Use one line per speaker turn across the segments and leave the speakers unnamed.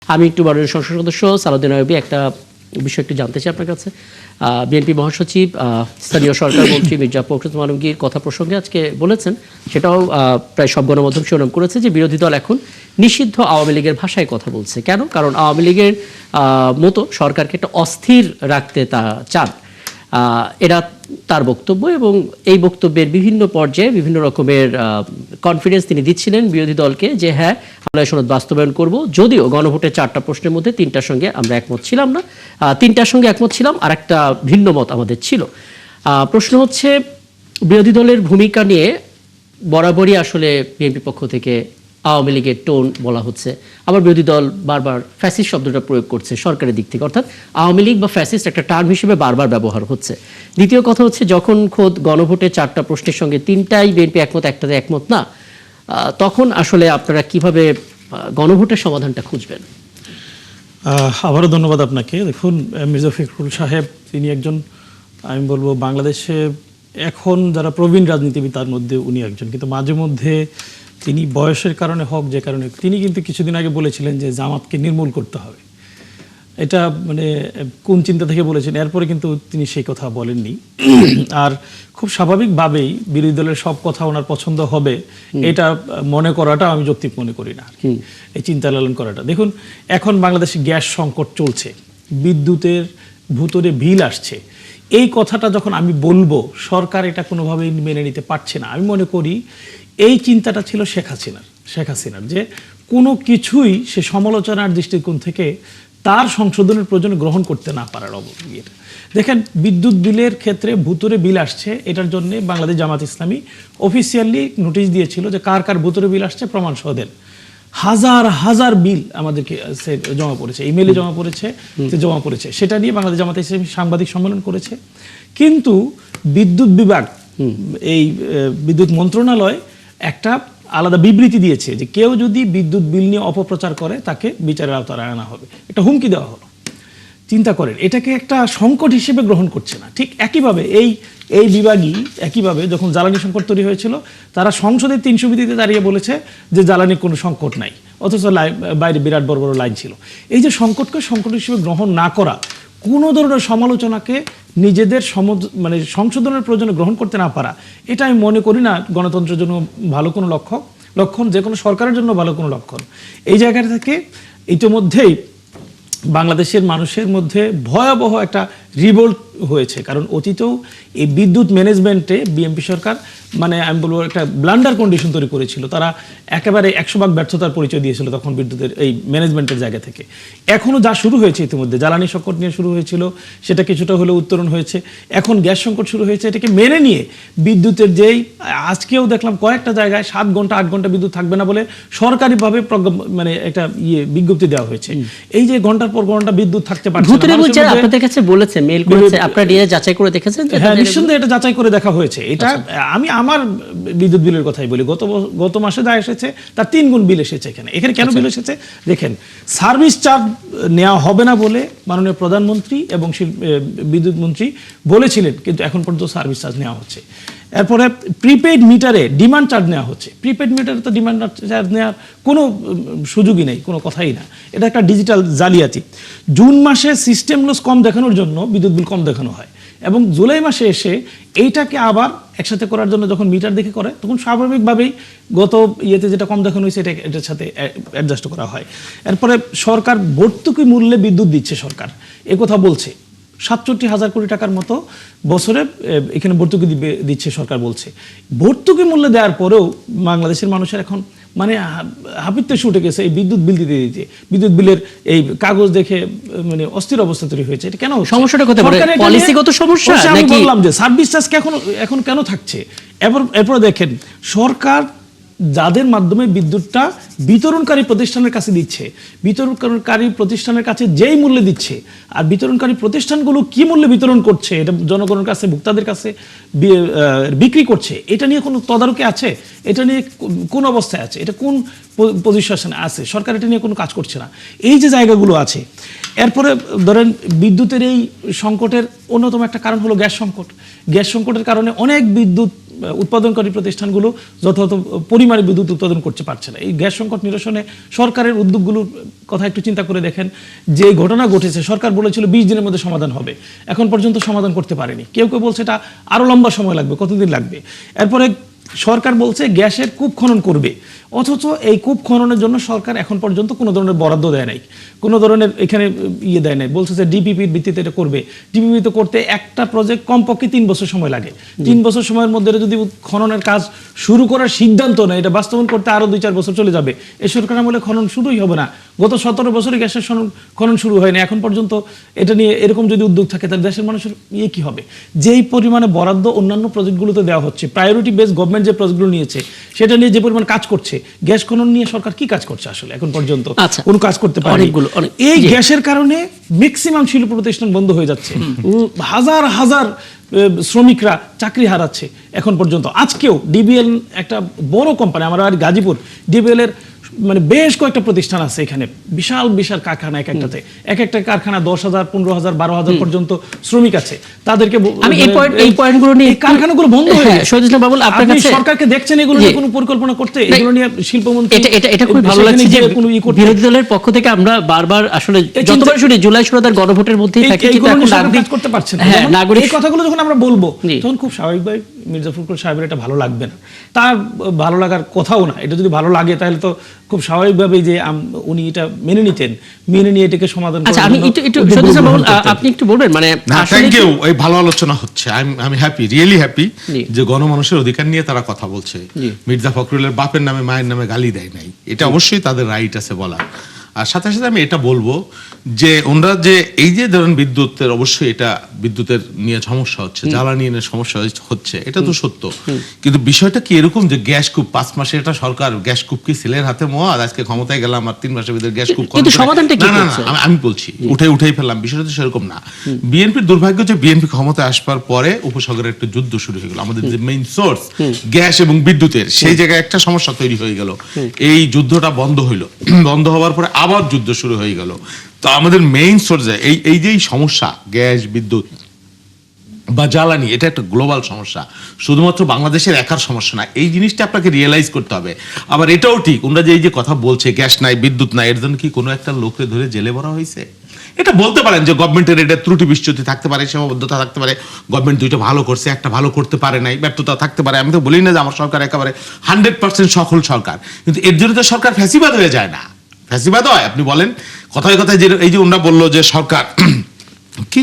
আমি একটু মাননীয় সংসদ সদস্য সালাউদ্দিন আইয়ুবী একটা বিষয় একটু জানতে চাই আপনার কাছে। বিএনপি মহাসচিব স্থানীয় সরকার মন্ত্রী মির্জা ফখরুল আলমগীর কথা প্রসঙ্গে আজকে বলেছেন, সেটাও প্রায় সব গণমাধ্যম শিরোনাম করেছে, যে বিরোধী দল এখন নিষিদ্ধ আওয়ামী লীগের ভাষায় কথা বলছে। কেন? কারণ আওয়ামী লীগের মতো সরকারকে একটা অস্থির রাখতে তা চান। এরা তার বক্তব্য, এবং এই বক্তব্যের বিভিন্ন পর্যায়ে বিভিন্ন রকমের কনফিডেন্স তিনি দিচ্ছিলেন বিরোধী দলকে, যে হ্যাঁ আমরা সনদ বাস্তবায়ন করব। যদিও গণভোটের 4টা প্রশ্নের মধ্যে 3টার সঙ্গে আমরা একমত ছিলাম না, 3টার সঙ্গে একমত ছিলাম, আর একটা ভিন্ন মত আমাদের ছিল। প্রশ্ন হচ্ছে, বিরোধী দলের ভূমিকা নিয়ে বরাবরই আসলে বিএনপি পক্ষ থেকে আওয়ামী লীগের টোন বলা হচ্ছে, আবার বিরোধী দল বারবার ফ্যাসিস্ট শব্দটা প্রয়োগ করছে সরকারের দিক থেকে, অর্থাৎ আওয়ামী লীগ বা ফ্যাসিস্ট একটা টার্ম হিসেবে বারবার ব্যবহার হচ্ছে। দ্বিতীয় কথা হচ্ছে, যখন খোদ গণভোটে 4টা প্রশ্নের সঙ্গে 3টাই বিএনপি একমত, একটাতে একমত না, তখন আসলে আপনারা কিভাবে গণভোটের সমাধানটা খুঁজবেন?
আবারও ধন্যবাদ আপনাকে। দেখুন, মির্জা ফখরুল সাহেব তিনি একজন, আমি বলবো বাংলাদেশে এখন যারা প্রবীণ রাজনীতিবিদ তার মধ্যে উনি একজন, কিন্তু মাঝে মধ্যে তিনি বয়সের কারণে হোক যে কারণে, তিনি কিন্তু কিছুদিন আগে বলেছিলেন যে জামাতকে নির্মূল করতে হবে। এটা মানে কোন চিন্তা থেকে বলেছেন, এরপরে কিন্তু তিনি সেই কথা বলেননি। আর খুব স্বাভাবিকভাবেই বিরোধী দলের সব কথা ওনার পছন্দ হবে এটা মনে করাটা আমি যৌক্তিক মনে করি না, এই চিন্তা লালন করাটা। দেখুন, এখন বাংলাদেশে গ্যাস সংকট চলছে, বিদ্যুতের ভুতুরে বিল আসছে, এই কথাটা যখন আমি বলবো সরকার এটা কোনোভাবেই মেনে নিতে পারছে না। আমি মনে করি এই চিন্তাটা ছিল শেখ হাসিনার, যে কোনো কিছুই সে সমালোচনার দৃষ্টিকোণ থেকে তার সংশোধনের প্রয়োজন গ্রহণ করতে না পারার অবস্থা। দেখেন, বিদ্যুৎ বিলের ক্ষেত্রে ভুতুরে বিল আসছে, এটার জন্য বাংলাদেশ জামাত ইসলামী অফিসিয়ালি নোটিশ দিয়েছিল যে কার কার ভুতুরে বিল আসছে প্রমাণ সহ দেন। হাজার হাজার বিল আমাদেরকে জমা পড়েছে, ইমেইলে জমা পড়েছে, সেটা নিয়ে বাংলাদেশ জামাত ইসলামী সাংবাদিক সম্মেলন করেছে। কিন্তু বিদ্যুৎ বিভাগ, এই বিদ্যুৎ মন্ত্রণালয় একটা আলাদা বিবৃতি দিয়েছে যে কেউ যদি বিদ্যুৎ বিল নিয়ে অপপ্রচার করে তাকে বিচারের আওতায় আনা হবে, এটা হুমকি দেওয়া হলো। চিন্তা করেন, এটাকে একটা সংকট হিসেবে গ্রহণ করছে না। ঠিক একইভাবে এই বিভাগই একইভাবে যখন জ্বালানি সংকট তৈরি হয়েছিল, তারা সংসদের 300 বিধিতে দাঁড়িয়ে বলেছে যে জ্বালানির কোনো সংকট নাই, অথচ বাইরে বিরাট বড় বড় লাইন ছিল। এই যে সংকটকে সংকট হিসেবে গ্রহণ না করা, কোনো ধরনের সমালোচনাকে নিজেদের মানে সংশোধনের প্রয়োজনে গ্রহণ করতে না পারা, এটা আমি মনে করি না গণতন্ত্রের জন্য ভালো কোনো লক্ষণ, যে কোনো সরকারের জন্য ভালো কোনো লক্ষণ। এই জায়গা থেকে ইতিমধ্যেই বাংলাদেশের মানুষের মধ্যে ভয়াবহ একটা রিভোল্ট হয়েছে, কারণ অতীতেও এই বিদ্যুৎ ম্যানেজমেন্টে বিএনপি সরকার মানে আমি বলবো একটা ব্লান্ডার কন্ডিশন তৈরি করেছিল। তারা একেবারে 100% ব্যর্থতার পরিচয় দিয়েছিল তখন বিদ্যুতের এই ম্যানেজমেন্টের জায়গা থেকে। এখনও যা শুরু হয়েছে, ইতিমধ্যে জ্বালানি সংকট নিয়ে শুরু হয়েছিল, সেটা কিছুটা হলেও উত্তরণ হয়েছে, এখন গ্যাস সংকট শুরু হয়েছে। এটাকে মেনে নিয়ে বিদ্যুতের যেই আজকেও দেখলাম কয়েকটা জায়গায় 7 ঘন্টা 8 ঘন্টা বিদ্যুৎ থাকবে না বলে সরকারিভাবে মানে একটা বিজ্ঞপ্তি দেওয়া হয়েছে। এই যে ঘন্টার পর ঘন্টা বিদ্যুৎ থাকতে পারছে না,
আপনাদের কাছে বলেছে, মেইল করেছে, আপনারা নিয়ে যাচাই করে দেখেছেন?
হ্যাঁ, নিঃসন্দেহে এটা যাচাই করে দেখা হয়েছে। এটা আমি আমার বিদ্যুৎ বিলের কথাই বলি, গত মাসে যা এসেছে তার 3 গুণ বিল এসেছে এখানে কেন বিল এসেছে দেখেন, সার্ভিস চার্জ নেওয়া হবে না বলে মাননীয় প্রধানমন্ত্রী এবং বিদ্যুৎ মন্ত্রী বলেছিলেন, কিন্তু এখন পর্যন্ত সার্ভিস চার্জ নেওয়া হচ্ছে। এরপরে প্রিপেইড মিটারে ডিমান্ড চার্জ নেওয়া হচ্ছে। প্রিপেইড মিটারে তো ডিমান্ড চার্জ নেওয়ার কোনো সুযোগই নেই, কোনো কথাই না, এটা একটা ডিজিটাল জালিয়াতি। জুন মাসে সিস্টেম লস কম দেখানোর জন্য বিদ্যুৎ বিল কম দেখানো হয়, এবং জুলাই মাসে এসে এইটাকে আবার একসাথে করার জন্য যখন মিটার দেখে করে, তখন স্বাভাবিকভাবেই গত ইয়েতে যেটা কম দেখানো হয়েছে এটার সাথে অ্যাডজাস্ট করা হয়। এরপরে সরকার ভর্তুকি মূল্যে বিদ্যুৎ দিচ্ছে, সরকার একথা বলছে। 67,000 কোটি টাকার মতো বছরে এখানে ভর্তুকি দিচ্ছে সরকার বলছে। ভর্তুকি মূল্য দেওয়ার পরেও বাংলাদেশের মানুষের এখন মানে হাপিত্যেশে উঠে গেছে এই বিদ্যুৎ বিল দিতে। বিদ্যুৎ বিলের এই কাগজ দেখে মানে অস্থির অবস্থা তৈরি হয়েছে। এটা কেন?
সমস্যাটা কোথায়? পলিসিগত সমস্যা
আমি বললাম যে সার্ভিস চার্জ এখন কেন থাকছে। এরপর দেখেন, সরকার যাদের মাধ্যমে বিদ্যুৎটা বিতরণকারী প্রতিষ্ঠানের কাছে দিচ্ছে, বিতরণকারী প্রতিষ্ঠানের কাছে যেই মূল্যে দিচ্ছে, আর বিতরণকারী প্রতিষ্ঠানগুলো কি মূল্যে বিতরণ করছে, এটা জনগণের কাছে, ভোক্তাদের কাছে বিক্রি করছে, এটা নিয়ে কোনো তদারকি আছে? এটা নিয়ে কোন অবস্থায় আছে? এটা কোন পজিশনে আছে? সরকার এটা নিয়ে কোনো কাজ করছে না। এই যে জায়গাগুলো আছে, এরপরে ধরেন বিদ্যুতের এই সংকটের অন্যতম একটা কারণ হলো গ্যাস সংকট। গ্যাস সংকটের কারণে অনেক বিদ্যুৎ উৎপাদনকারী প্রতিষ্ঠানগুলো যথাযথ পরিমাণে বিদ্যুৎ উৎপাদন করতে পারছে না। এই গ্যাস সংকট নিরসনে সরকারের উদ্যোগগুলোর কথা একটু চিন্তা করে দেখেন। যে ঘটনা ঘটেছে, সরকার বলেছিল 20 দিনের মধ্যে সমাধান হবে, এখন পর্যন্ত সমাধান করতে পারেনি। কেউ কেউ বলছে এটা আরো লম্বা সময় লাগবে, কতদিন লাগবে। এরপরে সরকার বলছে গ্যাসের কূপ খনন করবে, অথচ এই কূপ খননের জন্য সরকার এখন পর্যন্ত কোনো ধরনের বরাদ্দ দেয় নাই, কোনো ধরনের এখানে দেয় নাই। বলছে যে ডিপিপির ভিত্তিতে এটা করবে। ডিপিপিতে করতে একটা প্রজেক্ট কমপক্ষে 3 বছর সময় লাগে। 3 বছর সময়ের মধ্যে যদি খননের কাজ শুরু করার সিদ্ধান্ত নেয়, এটা বাস্তবায়ন করতে আরো 2-4 বছর চলে যাবে। এই সরকার আমলে খনন শুরুই হবে না। গত 17 বছরে গ্যাসের খনন শুরু হয়নি, এখন পর্যন্ত এটা নিয়ে এরকম যদি উদ্যোগ থাকে তাহলে দেশের মানুষের কি হবে? যেই পরিমাণে বরাদ্দ অন্যান্য প্রজেক্টগুলোতে দেওয়া হচ্ছে, প্রায়োরিটি বেস গভর্নমেন্ট যে প্রজেক্টগুলো নিয়েছে সেটা নিয়ে যে পরিমাণ কাজ করছে, গ্যাস খনন নিয়ে সরকার কি কাজ করছে আসলে এখন পর্যন্ত? কোনো কাজ করতে পারেনি। এই গ্যাসের কারণে ম্যাক্সিমাম শিল্প প্রতিষ্ঠান বন্ধ হয়ে যাচ্ছে, হাজার হাজার শ্রমিকরা চাকরি হারাচ্ছে এখন পর্যন্ত। আজকেও ডিবিএল একটা বড় কোম্পানি, আমার আর গাজীপুর, ডিবিএল এর মানে বেশ কয়েকটা প্রতিষ্ঠান আছে এখানে, বিশাল বিশাল কারখানা, এক একটা কারখানা 10,000, 15,000, 12,000 পর্যন্ত শ্রমিক আছে। তাদেরকে
আমি এই পয়েন্টগুলো নিয়ে,
কারখানাগুলো বন্ধ হয়ে যায়।
শহীদ ইসলাম বাবুল, আপনার কাছে
সরকারকে দেখছেন এগুলো নিয়ে কোনো পরিকল্পনা করতে? এগুলো নিয়ে শিল্পমন্ত্রী,
এটা খুব ভালো লাগছে যে বিরোধী দলের পক্ষ থেকে আমরা বারবার আসলে যতবার শুনি জুলাই সনদের গণভোটের মধ্যেই থাকে, কিন্তু এখন নাগরিক
করতে পারছেন না।
হ্যাঁ, নাগরিক
এই কথাগুলো যখন আমরা বলবো তখন খুব স্বাভাবিকভাবে মির্জা ফখরুল সাহেবের এটা ভালো লাগবে না, তার ভালো লাগার কথাও না। এটা যদি ভালো লাগে তাহলে তো খুব স্বাভাবিকভাবে যে উনি এটা মেনে নিতেন, মেনে নিয়ে এটাকে সমাধান করার
আচ্ছা, আমি একটু শহীদ ইসলাম বাবুল, আপনি একটু বলবেন মানে
থ্যাংক ইউ। এই ভালো আলোচনা হচ্ছে, আমি হ্যাপি, রিয়েলি হ্যাপি যে গণমানুষের অধিকার নিয়ে তারা কথা বলছে। মির্জা ফখরুলের বাপের নামে মায়ের নামে গালি দেয় নাই, এটা অবশ্যই তাদের রাইট আছে বলার। আর সাথে সাথে আমি এটা বলবো যে ওনারা যে এই যে ধরেন বিদ্যুতের, অবশ্যই এটা বিদ্যুতের নিয়ে সমস্যা হচ্ছে, জ্বালানি নিয়ে সমস্যা হচ্ছে, এটা তো সত্য। কিন্তু বিষয়টা কি এরকম যে গ্যাস কূপ 5 মাসে এটা সরকার গ্যাস কূপ কি ছেলের হাতে মোয়া, আজকে ক্ষমতায় গেলাম আর 3 মাসের ভিতরে গ্যাস কূপ,
কিন্তু সমাধানটা কি?
না আমি বলছি উঠেই ফেললাম, বিষয়টা তো সেরকম না। বিএনপির দুর্ভাগ্য যে বিএনপি ক্ষমতায় আসবার পরে উপসাগরের একটা যুদ্ধ শুরু হয়ে গেল, আমাদের যে মেইন সোর্স গ্যাস এবং বিদ্যুতের, সেই জায়গায় একটা সমস্যা তৈরি হয়ে গেল। এই যুদ্ধটা বন্ধ হইলো, বন্ধ হওয়ার পরে আবার যুদ্ধ শুরু হয়ে গেল। তো আমাদের মেইন সোর্স এই যে সমস্যা গ্যাস, বিদ্যুৎ বা জ্বালানি, এটা একটা গ্লোবাল সমস্যা, শুধুমাত্র বাংলাদেশের একার সমস্যা না। এই জিনিসটা আপনাকে রিয়েলাইজ করতে হবে। আবার এটাও ঠিক, ওনারা যে এই যে কথা বলছে গ্যাস নাই, বিদ্যুৎ নাই, এর জন্য কি কোনো একটা লোককে ধরে জেলে ভরা হয়েছে? এটা বলতে পারেন যে গভর্নমেন্টের এটা ত্রুটি বিচ্যুতি থাকতে পারে, সীমাবদ্ধতা থাকতে পারে, গভর্নমেন্ট দুইটা ভালো করছে, একটা ভালো করতে পারে নাই, ব্যর্থতা থাকতে পারে। আমি তো বলি না যে আমার সরকার একেবারে 100% সফল সরকার, কিন্তু এর জন্য তো সরকার ফ্যাসিবাদ হয়ে যায় না। ফ্যাসিবাদ হয়, আপনি বলেন কথায় কথায় যে এই যে ওনারা বললো যে সরকার কি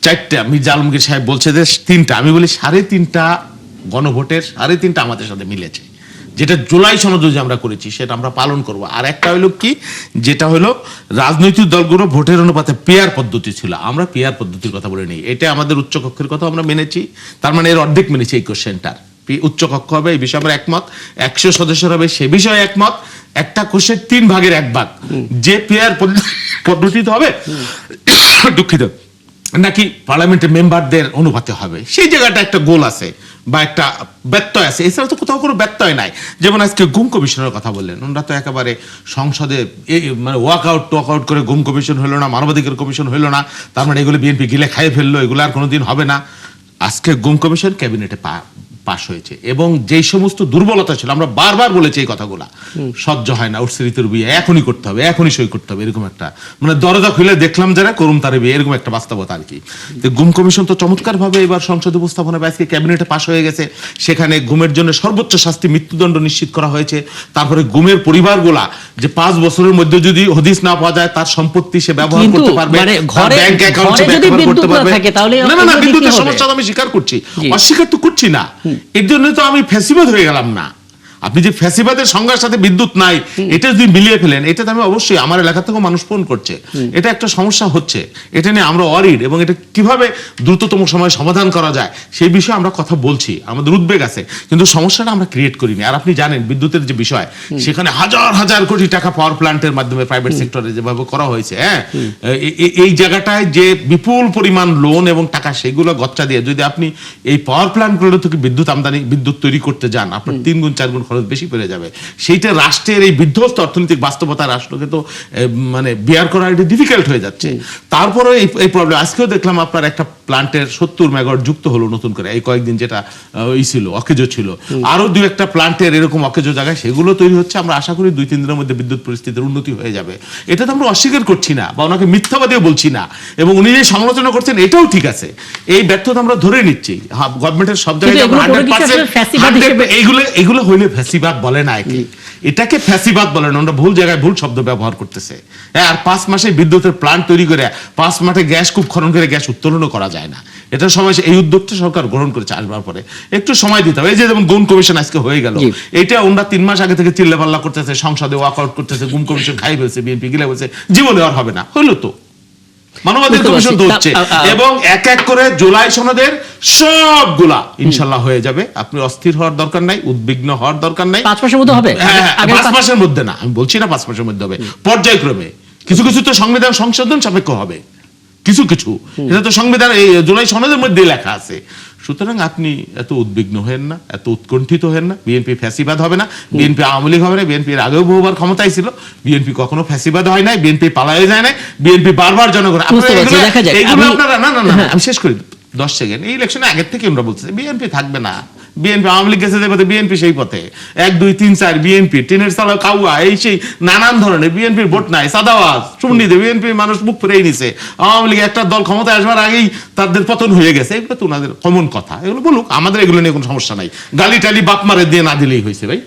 4টা, মির্জা আলমগীর সাহেব বলছে যে 3টা, আমি বলি 3.5টা গণভোটের 3.5টা আমাদের সাথে মিলেছে। যেটা জুলাই সনদ যে আমরা করেছি সেটা আমরা পালন করব। আর একটা হলো কি, যেটা হলো রাজনৈতিক দলগুলো ভোটের অনুপাতে পেয়ার পদ্ধতি ছিল, আমরা পেয়ার পদ্ধতির কথা বলে নেই। এটা আমাদের উচ্চকক্ষের কথা আমরা মেনেছি, তার মানে এর অর্ধেক মেনেছি। এই কোশ্চেনটার উচ্চকক্ষ হবে, এই বিষয়ে আমরা একমত, 100 সদস্যের হবে সে বিষয়ে একমত। একটা কোশ্চেন 3 ভাগের 1 ভাগ যে পেয়ার পদ্ধতিতে হবে, দুঃখিত, নাকি পার্লামেন্টের মেম্বারদের অনুপাতে হবে, সেই জায়গাটা একটা গোল আছে বা একটা ব্যত্যয় আছে। এছাড়া তো কোথাও কোনো ব্যত্যয় নাই। যেমন আজকে গুম কমিশনের কথা বললেন, ওনারা তো একেবারে সংসদে মানে ওয়াক আউট করে গুম কমিশন হলো না, মানবাধিকার কমিশন হলো না, তার মানে এগুলো বিএনপি গিলে খাইয়ে ফেললো, এগুলো আর কোনোদিন হবে না। আজকে গুম কমিশন ক্যাবিনেটে পাশ হয়েছে, এবং যেই সমস্ত দুর্বলতা ছিল, আমরা বারবার বলেছি এই কথাগুলা, সহ্য হয় না, উঠছে ঋতুর বিয়ে এখনই করতে হবে, এখনই সই করতে হবে, এরকম একটা মানে দরজা খুলে দেখলাম যারা করুম তারে বিয়ে, এরকম একটা বাস্তবতা আর কি। তো গুম কমিশন তো চমৎকার ভাবে এবার সংসদে উপস্থাপন হবে, আজকে ক্যাবিনেটে পাশ হয়ে গেছে। সেখানে গুমের জন্য সর্বোচ্চ শাস্তি মৃত্যুদণ্ড নিশ্চিত করা হয়েছে। তারপরে গুমের পরিবারগুলা যে 5 বছরের মধ্যে যদি হদিস না পাওয়া যায়, তার সম্পত্তি সে ব্যবহার করতে পারবে, ব্যাংক অ্যাকাউন্টে ব্যবহার করতে পারবে। না বিদ্যুতের সমস্যা আমি স্বীকার করছি, অস্বীকার তো করছি না। এর জন্য তো আমি ফ্যাসিবাদ হয়ে গেলাম না। আপনি যে ফ্যাসিবাদের সংজ্ঞার সাথে বিদ্যুৎ নাই এটা যদি মিলিয়ে ফেলেন, এটা আমি অবশ্যই আমার এলাকা থেকে মানুষ ফোন করছে, এটা একটা সমস্যা হচ্ছে, এটা নিয়ে আমরা অরিড, এবং এটা কিভাবে দ্রুততম সময়ে সমাধান করা যায় সেই বিষয়ে আমরা কথা বলছি, আমাদের উদ্বেগ আছে, কিন্তু সমস্যাটা আমরা ক্রিয়েট করিনি। আর আপনি জানেন বিদ্যুতের যে বিষয়, সেখানে হাজার হাজার কোটি টাকা পাওয়ার প্ল্যান্টের মাধ্যমে প্রাইভেট সেক্টরে যেভাবে করা হয়েছে, হ্যাঁ, এই জায়গাটায় যে বিপুল পরিমাণ লোন এবং টাকা, সেগুলো গচ্চা দিয়ে যদি আপনি এই পাওয়ার প্ল্যান্টগুলো থেকে বিদ্যুৎ আমদানি, বিদ্যুৎ তৈরি করতে যান, আপনার 3 গুণ 4 গুণ খরচ বেশি পড়ে যাবে। সেইটা রাষ্ট্রের এই বিধ্বস্ত অর্থনৈতিক বাস্তবতা রাষ্ট্রকে তো মানে বিয়ার করা একটু ডিফিকাল্ট হয়ে যাচ্ছে। তারপরে এই প্রবলেম আজকেও দেখলাম আপনার একটা প্লান্টের 70 মেগাওয়াট যুক্ত হলো নতুন করে এই কয়েকদিন, যেটা ছিল অকেজো ছিল, আরো 2-1টা প্লান্টের এরকম অকেজো জায়গায় সেগুলো তৈরি হচ্ছে। আমরা আশা করি 2-3 দিনের মধ্যে বিদ্যুৎ পরিস্থিতির উন্নতি হয়ে যাবে। এটা তো আমরা অস্বীকার করছি না বা ওনাকে মিথ্যাবাদীও বলছি না, এবং উনি যে সমালোচনা করছেন এটাও ঠিক আছে। এই ব্যর্থতা আমরা ধরে নিচ্ছি। গভর্নমেন্টের সব জায়গায় 100% এইগুলো হইলে ফ্যাসিবাদ বলে না, এটাকে ফ্যাসিবাদ বলে না, আমরা ভুল জায়গায় ভুল শব্দ ব্যবহার করতেছে। আর 5 মাসে বিদ্যুতের প্লান্ট তৈরি করে 5 মাসে গ্যাস খুব খনন করে গ্যাস উত্তোলনও করা যায় না। এটা সময় এই উদ্যোগটা সরকার গ্রহণ করেছে, আসবার পরে একটু সময় দিতে হবে। এই যে যেমন গুম কমিশন আজকে হয়ে গেল, এটা ওনারা 3 মাস আগে থেকে চিল্লাপাল্লা করতেছে, সংসদে ওয়াকআউট করতেছে, গুম কমিশন খাই ফেলছে, বিএনপি গিলে বলছে জীবনে আর হবে না, হইলো তো মানবাধিকার কমিশন তো হচ্ছে, এবং এক এক করে জুলাই সনদের সবগুলা ইনশাল্লাহ হয়ে যাবে। আপনি অস্থির হওয়ার দরকার নাই, উদ্বিগ্ন হওয়ার দরকার নাই।
5 মাসের মধ্যে হবে?
5 মাসের মধ্যে না, আমি বলছি না 5 মাসের মধ্যে হবে, পর্যায়ক্রমে কিছু কিছু তো সংবিধান সংশোধন সাপেক্ষ হবে, কিছু কিছু এটা তো সংবিধান এই জুলাই সনদের মধ্যে লেখা আছে। সুতরাং আপনি এত উদ্বিগ্ন হবেন না, এত উৎকণ্ঠিত হবেন না। বিএনপি ফ্যাসিবাদ হবে না, বিএনপি আওয়ামী লীগ হবে না। বিএনপির আগেও বহুবার ক্ষমতায় ছিল, বিএনপি কখনো ফ্যাসিবাদ হয় নাই, বিএনপি পালায়ে যায় নাই, বিএনপি বারবার জনগণ আপনারা না আমি শেষ করি 10 সেকেন্ড। এই ইলেকশনে আগের থেকে আমরা বলছি বিএনপি থাকবে না, বিএনপি আওয়ামী লীগ গেছে যে পথে বিএনপি সেই পথে, 1, 2, 3, 4 বিএনপি, টিনের চালা কাউয়া, এই সেই নানান ধরনের বিএনপির ভোট নাই, সাদাওয়াজ চুন্ডিতে বিএনপি মানুষ মুখ ফিরেই নিছে। আওয়ামী লীগ একটা দল ক্ষমতায় আসবার আগেই তাদের পতন হয়ে গেছে, এগুলো তো ওনাদের কমন কথা, এগুলো বলুক, আমাদের এগুলো নিয়ে কোনো সমস্যা নাই। গালি টালি বাপ মারে দিয়ে না দিলেই হয়েছে ভাই।